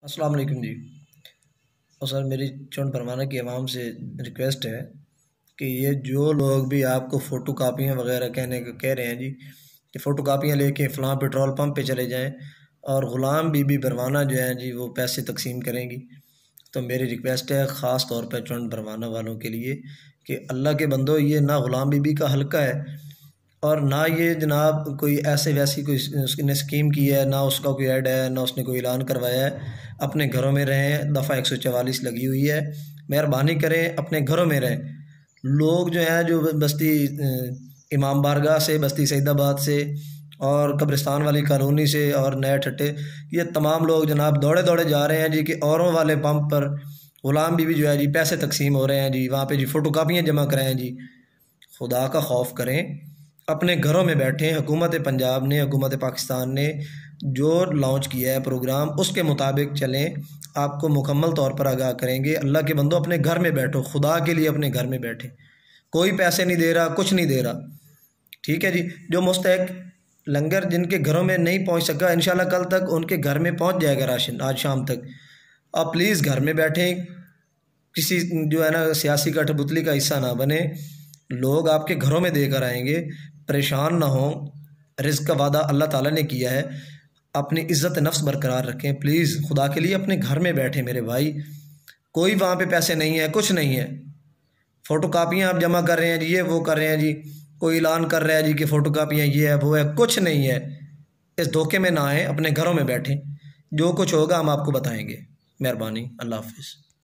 السلام علیکم جی۔ اور سر میری چون پروانہ کی عوام سے ریکویسٹ ہے کہ یہ جو لوگ بھی آپ کو فوٹو کاپیاں وغیرہ کہہ رہے ہیں جی کہ فوٹو کاپیاں لے کے فلاں پیٹرول پمپ پہ چلے جائیں اور غلام بی بی پروانہ جو ہیں جی وہ پیسے تقسیم کریں گی، تو میری ریکویسٹ ہے خاص طور پہ چون پروانہ والوں کے لیے کہ اللہ کے بندو، یہ نہ غلام بی بی کا حلقہ ہے اور نہ یہ جناب کوئی ایسے ویسی کوئی اس نے اسکیم کی ہے، نہ اس کا کوئی ایڈ ہے، نہ اس نے کوئی اعلان کروایا ہے۔ اپنے گھروں میں رہیں، دفعہ 144 لگی ہوئی ہے، مہربانی کریں اپنے گھروں میں رہیں۔ لوگ جو ہیں جو بستی امام بارگاہ سے، بستی سعید آباد سے اور قبرستان والی کالونی سے اور نئے ٹھٹے، یہ تمام لوگ جناب دوڑے دوڑے جا رہے ہیں جی کہ اوروں والے pump per Ghulam be be جو ہے جی پیسے تقسیم ہو رہے ہیں جی، وہاں پہ جی فوٹو کاپیاں جمع کرائیں جی۔ خدا کا خوف کریں، اپنے گھروں میں بیٹھیں۔ حکومت پنجاب نے، حکومت پاکستان نے جو لانچ کیا ہے پروگرام، اس کے مطابق چلیں، آپ کو مکمل طور پر آگاہ کریں گے۔ اللہ کے بندوں اپنے گھر میں بیٹھو، خدا کے لیے اپنے گھر میں بیٹھیں، کوئی پیسے نہیں دے رہا، کچھ نہیں دے رہا، ٹھیک ہے جی۔ جو مستحق لنگر جن کے گھروں میں نہیں پہنچ سکا، انشاءاللہ کل تک ان کے گھر میں پہنچ جائے گا راشن، آج شام تک۔ آپ پلیز گھر میں بیٹھیں، کسی جو ہے نا سیاسی کٹھ بتلی کا حصہ نہ بنے۔ لوگ آپ کے گھروں میں دے کر آئیں گے، پریشان نہ ہوں۔ رزق کا وعدہ اللہ تعالیٰ نے کیا ہے، اپنی عزت نفس برقرار رکھیں پلیز، خدا کے لیے اپنے گھر میں بیٹھیں میرے بھائی۔ کوئی وہاں پہ پیسے نہیں ہے، کچھ نہیں ہے۔ فوٹو کاپیاں آپ جمع کر رہے ہیں جی، یہ وہ کر رہے ہیں جی، کوئی اعلان کر رہا ہے جی کہ فوٹو کاپیاں یہ ہے وہ ہے، کچھ نہیں ہے۔ اس دھوکے میں نہ آئیں، اپنے گھروں میں بیٹھیں، جو کچھ ہوگا ہم آپ کو بتائیں گے۔ مہربانی، اللہ حافظ۔